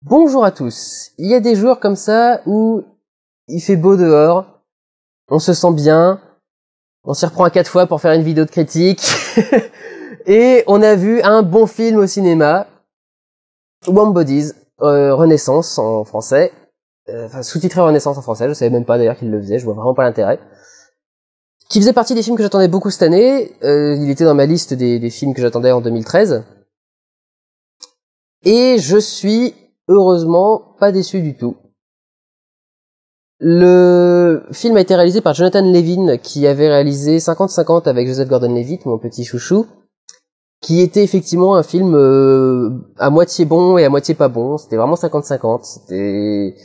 Bonjour à tous. Il y a des jours comme ça où il fait beau dehors, on se sent bien, on s'y reprend à 4 fois pour faire une vidéo de critique, et on a vu un bon film au cinéma, Warm Bodies, Renaissance en français, enfin sous-titré Renaissance en français, je savais même pas d'ailleurs qu'il le faisait, je vois vraiment pas l'intérêt. Qui faisait partie des films que j'attendais beaucoup cette année, il était dans ma liste des films que j'attendais en 2013, et je suis heureusement pas déçu du tout. Le film a été réalisé par Jonathan Levin, qui avait réalisé 50-50 avec Joseph Gordon-Levitt, mon petit chouchou, qui était effectivement un film à moitié bon et à moitié pas bon. C'était vraiment 50-50. C'était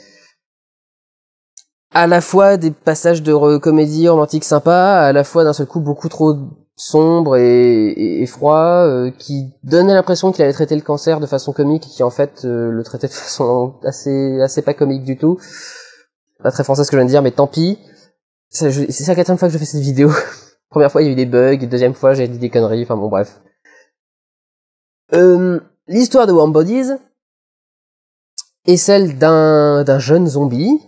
à la fois des passages de comédie romantique sympa, à la fois d'un seul coup beaucoup trop sombre et froid, qui donnait l'impression qu'il allait traiter le cancer de façon comique, qui en fait le traitait de façon assez pas comique du tout. Pas très français ce que je viens de dire, mais tant pis. C'est la quatrième fois que je fais cette vidéo. Première fois il y a eu des bugs, deuxième fois j'ai dit des conneries, enfin bon bref. L'histoire de Warm Bodies est celle d'un jeune zombie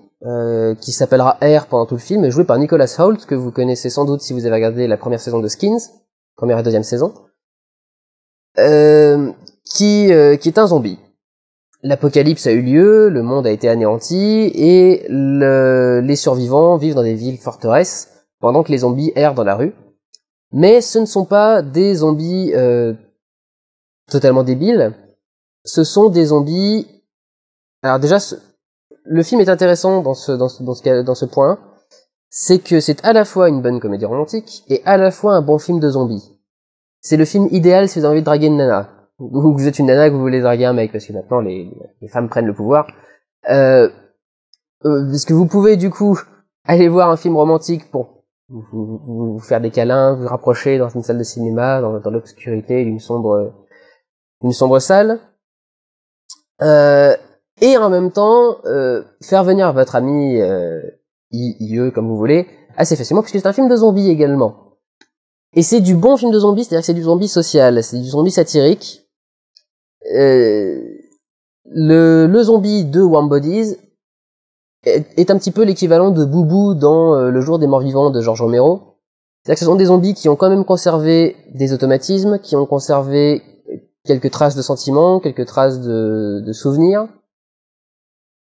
qui s'appellera R pendant tout le film, joué par Nicholas Hoult, que vous connaissez sans doute si vous avez regardé la première saison de Skins, première et deuxième saison, qui est un zombie. L'apocalypse a eu lieu, le monde a été anéanti, et les survivants vivent dans des villes forteresses, pendant que les zombies errent dans la rue. Mais ce ne sont pas des zombies totalement débiles, ce sont des zombies... Alors déjà, le film est intéressant dans ce point, c'est que c'est à la fois une bonne comédie romantique, et à la fois un bon film de zombies. C'est le film idéal si vous avez envie de draguer une nana. Ou que vous êtes une nana que vous voulez draguer un mec, parce que maintenant les femmes prennent le pouvoir. Parce que vous pouvez du coup aller voir un film romantique pour vous faire des câlins, vous rapprocher dans une salle de cinéma, dans l'obscurité d'une sombre salle. Et en même temps, faire venir votre ami IE, comme vous voulez, assez facilement, puisque c'est un film de zombies également. Et c'est du bon film de zombies, c'est-à-dire que c'est du zombie social, c'est du zombie satirique. Le zombie de Warm Bodies est un petit peu l'équivalent de Boubou dans Le Jour des Morts Vivants de George Romero. C'est-à-dire que ce sont des zombies qui ont quand même conservé des automatismes, qui ont conservé quelques traces de sentiments, quelques traces de souvenirs,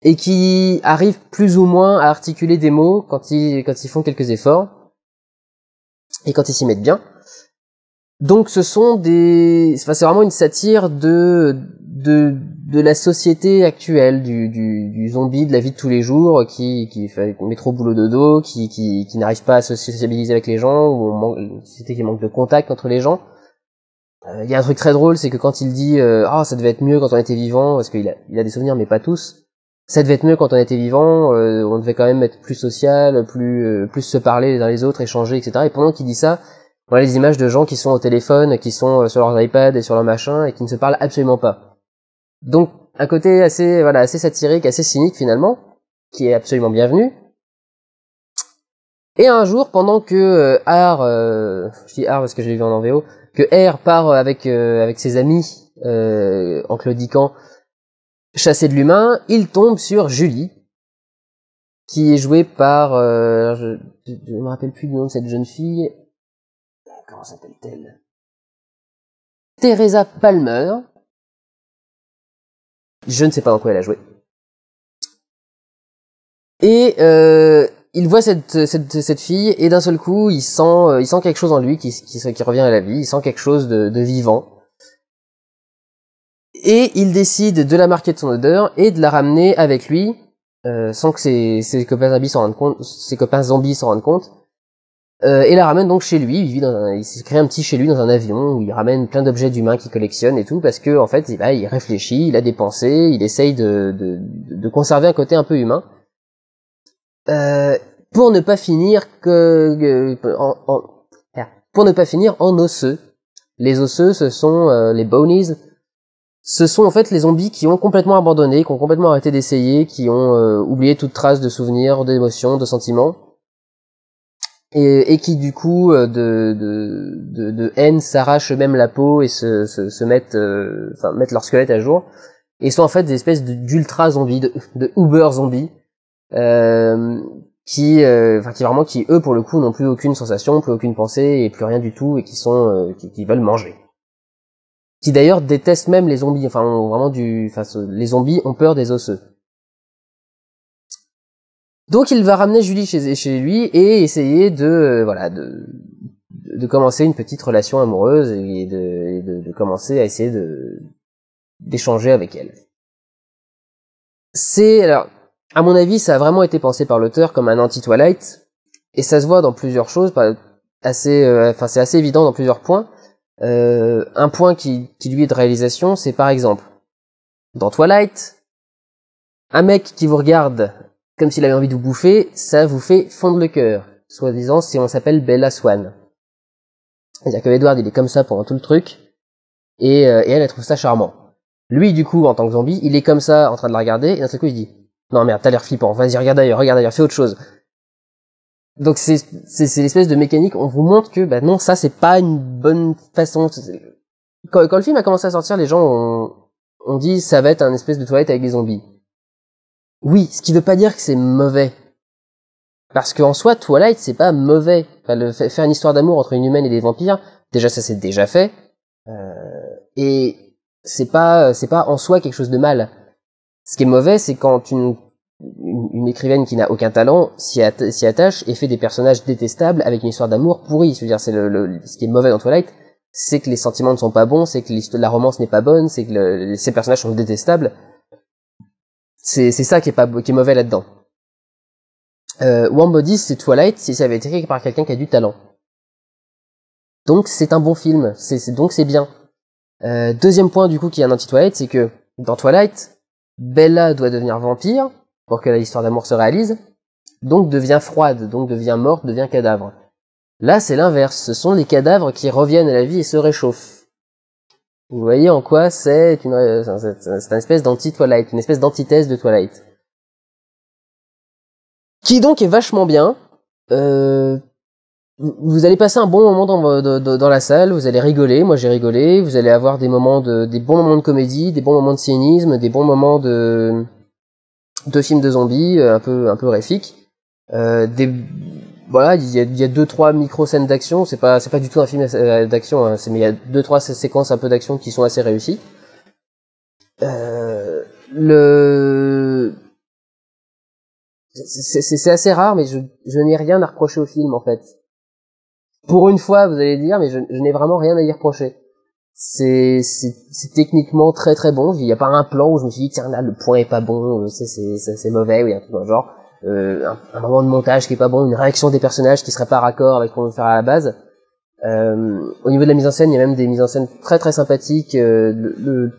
et qui arrivent plus ou moins à articuler des mots quand ils font quelques efforts, et quand ils s'y mettent bien. Donc c'est vraiment une satire de la société actuelle, du zombie de la vie de tous les jours, qui fait métro boulot dodo, qui n'arrive pas à se sociabiliser avec les gens, ou une société qui manque de contact entre les gens. Il y a un truc très drôle, c'est que quand il dit ça devait être mieux quand on était vivant, parce qu'il a des souvenirs mais pas tous. Ça devait être mieux quand on était vivant, on devait quand même être plus social, plus se parler les uns les autres, échanger, etc. Et pendant qu'il dit ça, on a les images de gens qui sont au téléphone, qui sont sur leurs iPads et sur leurs machins, et qui ne se parlent absolument pas. Donc, un côté assez satirique, assez cynique finalement, qui est absolument bienvenu. Et un jour, pendant que je dis R parce que je l'ai vu en VO, que R part avec ses amis en claudiquant chasser de l'humain, il tombe sur Julie, qui est jouée par je me rappelle plus du nom de cette jeune fille. Comment s'appelle-t-elle? Teresa Palmer. Je ne sais pas dans quoi elle a joué. Et il voit cette fille, et d'un seul coup, il sent quelque chose en lui qui revient à la vie, il sent quelque chose de vivant. Et il décide de la marquer de son odeur et de la ramener avec lui, sans que ses copains zombies s'en rendent compte. Et la ramène donc chez lui, il s'est créé un petit chez lui dans un avion où il ramène plein d'objets d'humains qu'il collectionne et tout, parce que en fait il réfléchit, il a des pensées, il essaye de conserver un côté un peu humain, pour ne pas finir en osseux. Les osseux, ce sont les bonies. Ce sont en fait les zombies qui ont complètement abandonné, qui ont complètement arrêté d'essayer, qui ont oublié toute trace de souvenirs, d'émotions, de sentiments. Et qui du coup de haine s'arrachent eux-mêmes la peau et se mettent mettent leur squelette à jour. et sont en fait des espèces d'ultra zombies, de uber zombies, qui vraiment, qui eux pour le coup n'ont plus aucune sensation, plus aucune pensée et plus rien du tout, et qui sont qui veulent manger. Qui d'ailleurs détestent même les zombies, enfin ont vraiment les zombies ont peur des osseux. Donc il va ramener Julie chez lui et essayer de commencer une petite relation amoureuse et de commencer à essayer d'échanger avec elle. Alors, à mon avis, ça a vraiment été pensé par l'auteur comme un anti-Twilight, et ça se voit dans plusieurs choses, c'est assez évident dans plusieurs points. Un point qui lui est de réalisation, c'est par exemple, dans Twilight, un mec qui vous regarde comme s'il avait envie de vous bouffer, ça vous fait fondre le cœur, soi-disant si on s'appelle Bella Swan. C'est-à-dire que Edward, il est comme ça pendant tout le truc, et elle trouve ça charmant. Lui, du coup, en tant que zombie, il est comme ça, en train de la regarder, et d'un seul coup, il dit « Non, merde, t'as l'air flippant, vas-y, regarde ailleurs, fais autre chose. » Donc c'est l'espèce de mécanique, on vous montre que, non, ça, c'est pas une bonne façon. Quand le film a commencé à sortir, les gens ont dit « Ça va être un espèce de Twilight avec des zombies. » Oui, ce qui veut pas dire que c'est mauvais. Parce qu'en soi, Twilight, c'est pas mauvais. Faire une histoire d'amour entre une humaine et des vampires, déjà, ça c'est déjà fait. Et c'est pas en soi quelque chose de mal. Ce qui est mauvais, c'est quand une écrivaine qui n'a aucun talent s'y attache et fait des personnages détestables avec une histoire d'amour pourrie. Je veux dire, ce qui est mauvais dans Twilight, c'est que les sentiments ne sont pas bons, c'est que la romance n'est pas bonne, c'est que ces personnages sont détestables. C'est ça qui est mauvais là-dedans. Warm Bodies, c'est Twilight si ça avait été écrit par quelqu'un qui a du talent. Donc c'est un bon film, donc c'est bien. Deuxième point du coup qui est un anti-Twilight, c'est que dans Twilight, Bella doit devenir vampire pour que l'histoire d'amour se réalise, donc devient froide, donc devient morte, devient cadavre. Là c'est l'inverse, ce sont les cadavres qui reviennent à la vie et se réchauffent. Vous voyez en quoi c'est une espèce d'anti-Twilight, une espèce d'antithèse de Twilight. Qui donc est vachement bien. Vous allez passer un bon moment dans la salle, vous allez rigoler, moi j'ai rigolé, vous allez avoir des bons moments de comédie, des bons moments de cynisme, des bons moments de films de zombies, un peu réfiques. Voilà, il y a 2-3 micro-scènes d'action, c'est pas du tout un film d'action, hein, mais il y a 2-3 séquences un peu d'action qui sont assez réussies. C'est assez rare, mais je n'ai rien à reprocher au film, en fait. Pour une fois, vous allez dire, mais je n'ai vraiment rien à y reprocher. C'est techniquement très très bon. Il n'y a pas un plan où je me suis dit, tiens, là, le point est pas bon, c'est mauvais, oui, un truc dans le genre. Un moment de montage qui est pas bon, une réaction des personnages qui serait pas raccord avec ce qu'on veut faire à la base. Au niveau de la mise en scène, il y a même des mises en scène très très sympathiques. Je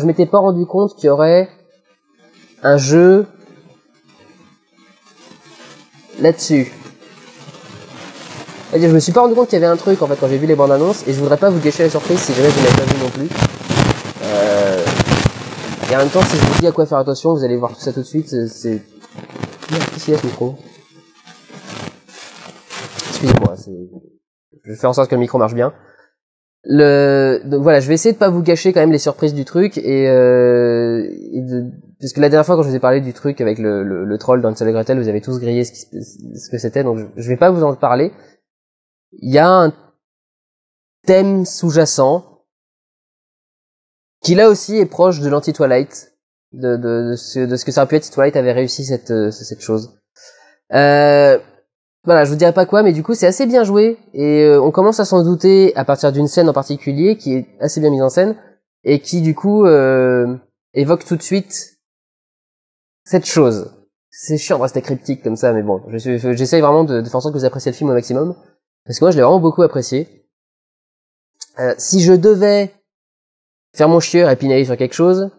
m'étais pas rendu compte qu'il y aurait un jeu là-dessus. C'est-à-dire, je me suis pas rendu compte qu'il y avait un truc en fait quand j'ai vu les bandes annonces, et je voudrais pas vous gâcher la surprise si jamais vous n'avez pas vu non plus. Et en même temps, si je vous dis à quoi faire attention, vous allez voir tout ça tout de suite. Qu'est-ce qu'il y a ce micro? Excusez-moi, je vais faire en sorte que le micro marche bien. Donc voilà, je vais essayer de pas vous gâcher quand même les surprises du truc parce que la dernière fois quand je vous ai parlé du truc avec le troll dans Hansel et Gretel, vous avez tous grillé ce que c'était, donc je vais pas vous en parler. Il y a un thème sous-jacent qui là aussi est proche de l'anti-Twilight, de ce que ça aurait pu être si Twilight avait réussi cette chose. Voilà, je vous dirai pas quoi, mais du coup c'est assez bien joué, et on commence à s'en douter à partir d'une scène en particulier qui est assez bien mise en scène, et qui du coup évoque tout de suite cette chose. C'est chiant de rester cryptique comme ça, mais bon, j'essaye vraiment de faire en sorte que vous appréciez le film au maximum, parce que moi je l'ai vraiment beaucoup apprécié. Si je devais faire mon chieur et pinailler sur quelque chose,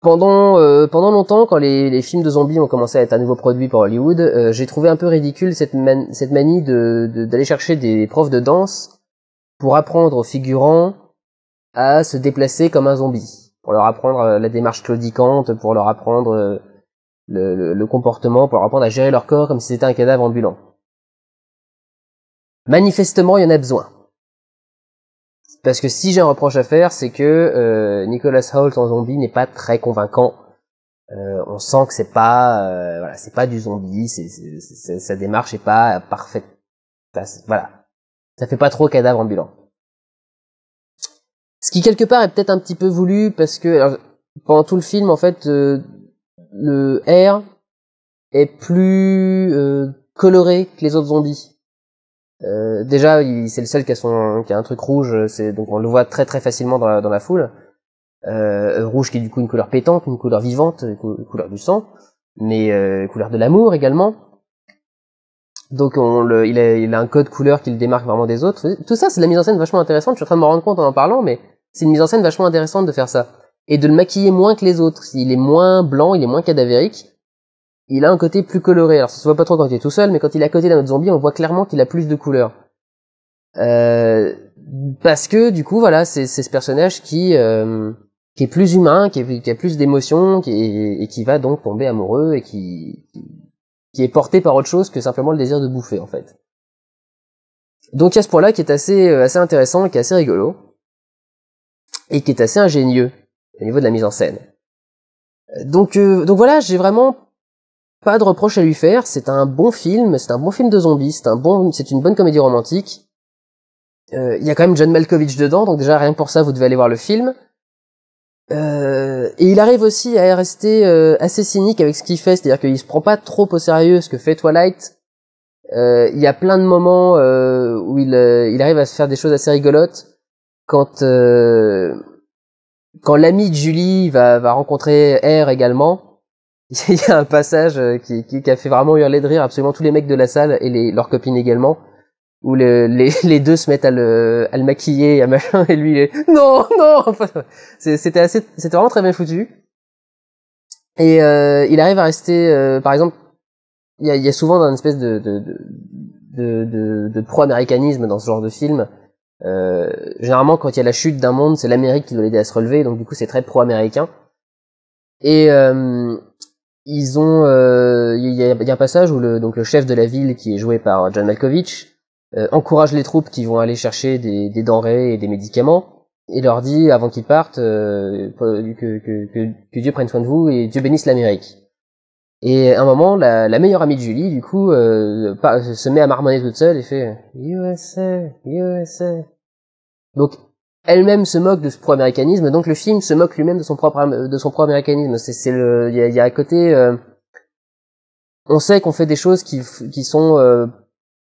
pendant longtemps, quand les films de zombies ont commencé à être à nouveau produits par Hollywood, j'ai trouvé un peu ridicule cette manie d'aller chercher des profs de danse pour apprendre aux figurants à se déplacer comme un zombie, pour leur apprendre la démarche claudicante, pour leur apprendre le comportement, pour leur apprendre à gérer leur corps comme si c'était un cadavre ambulant. Manifestement, il y en a besoin. Parce que si j'ai un reproche à faire, c'est que Nicholas Hoult en zombie n'est pas très convaincant. On sent que c'est pas voilà, c'est pas du zombie, sa démarche est pas parfaite. Voilà. Ça fait pas trop cadavre ambulant. Ce qui quelque part est peut-être un petit peu voulu parce que alors, pendant tout le film en fait le R est plus coloré que les autres zombies. Déjà c'est le seul qui a un truc rouge, donc on le voit très très facilement dans la foule. Rouge qui est du coup une couleur pétante, une couleur vivante, une couleur du sang, mais couleur de l'amour également. Donc il a un code couleur qui le démarque vraiment des autres. Tout ça, c'est de la mise en scène vachement intéressante. Je suis en train de me rendre compte en parlant, mais c'est une mise en scène vachement intéressante de faire ça. Et de le maquiller moins que les autres. Il est moins blanc, il est moins cadavérique. Il a un côté plus coloré. Alors ça se voit pas trop quand il est tout seul, mais quand il est à côté d'un autre zombie, on voit clairement qu'il a plus de couleurs. Parce que du coup, voilà, c'est ce personnage qui est plus humain, qui a plus d'émotions, et qui va donc tomber amoureux et qui est porté par autre chose que simplement le désir de bouffer en fait. Donc il y a ce point-là qui est assez intéressant, qui est assez rigolo et qui est assez ingénieux au niveau de la mise en scène. Donc voilà, j'ai vraiment pas de reproche à lui faire. C'est un bon film de zombies, c'est une bonne comédie romantique. Il y a quand même John Malkovich dedans, donc déjà rien que pour ça vous devez aller voir le film. Et il arrive aussi à rester assez cynique avec ce qu'il fait, c'est-à-dire qu'il se prend pas trop au sérieux ce que fait Twilight. Il y a plein de moments où il arrive à se faire des choses assez rigolotes. Quand l'ami de Julie va rencontrer R également, il y a un passage qui a fait vraiment hurler de rire absolument tous les mecs de la salle et leurs copines également, où les deux se mettent à le maquiller, à machin, et lui il est non enfin, c'était vraiment très bien foutu. Et il arrive à rester par exemple, il y a souvent une espèce de pro-américanisme dans ce genre de film. Généralement quand il y a la chute d'un monde, c'est l'Amérique qui doit l'aider à se relever, donc du coup c'est très pro-américain. Et ils ont il y a un passage où le chef de la ville, qui est joué par John Malkovich, encourage les troupes qui vont aller chercher des denrées et des médicaments, et leur dit avant qu'ils partent que Dieu prenne soin de vous et Dieu bénisse l'Amérique. Et à un moment, la meilleure amie de Julie, du coup, se met à marmonner toute seule et fait USA, USA. Donc elle-même se moque de ce pro-américanisme, donc le film se moque lui-même de son pro-américanisme. Il y a à côté, on sait qu'on fait des choses qui sont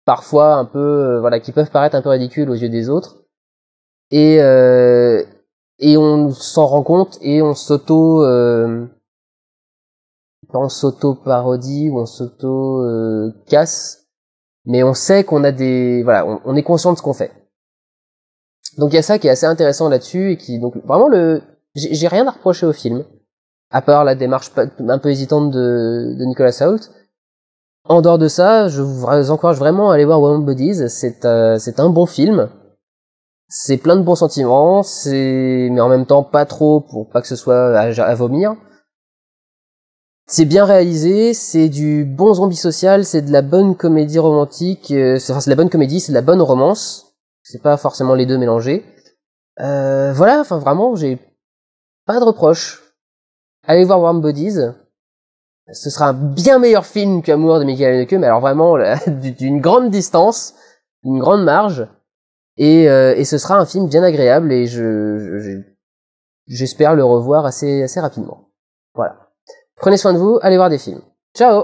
parfois un peu voilà, qui peuvent paraître un peu ridicules aux yeux des autres, et on s'en rend compte et on s'auto-parodie ou on s'auto-casse, mais on sait qu'on a on est conscient de ce qu'on fait. Donc il y a ça qui est assez intéressant là-dessus, et donc vraiment j'ai rien à reprocher au film, à part la démarche un peu hésitante de Nicholas Hoult. En dehors de ça, je vous encourage vraiment à aller voir Warm Bodies. C'est un bon film. C'est plein de bons sentiments, mais en même temps pas trop pour pas que ce soit à vomir. C'est bien réalisé, c'est du bon zombie social, c'est de la bonne comédie romantique, c'est de la bonne comédie, c'est de la bonne romance. C'est pas forcément les deux mélangés. Voilà, enfin vraiment, j'ai pas de reproche. Allez voir Warm Bodies. Ce sera un bien meilleur film qu'Amour de Michael Haneke, mais alors vraiment d'une grande distance, d'une grande marge, et ce sera un film bien agréable, et j'espère le revoir assez rapidement. Voilà. Prenez soin de vous, allez voir des films. Ciao!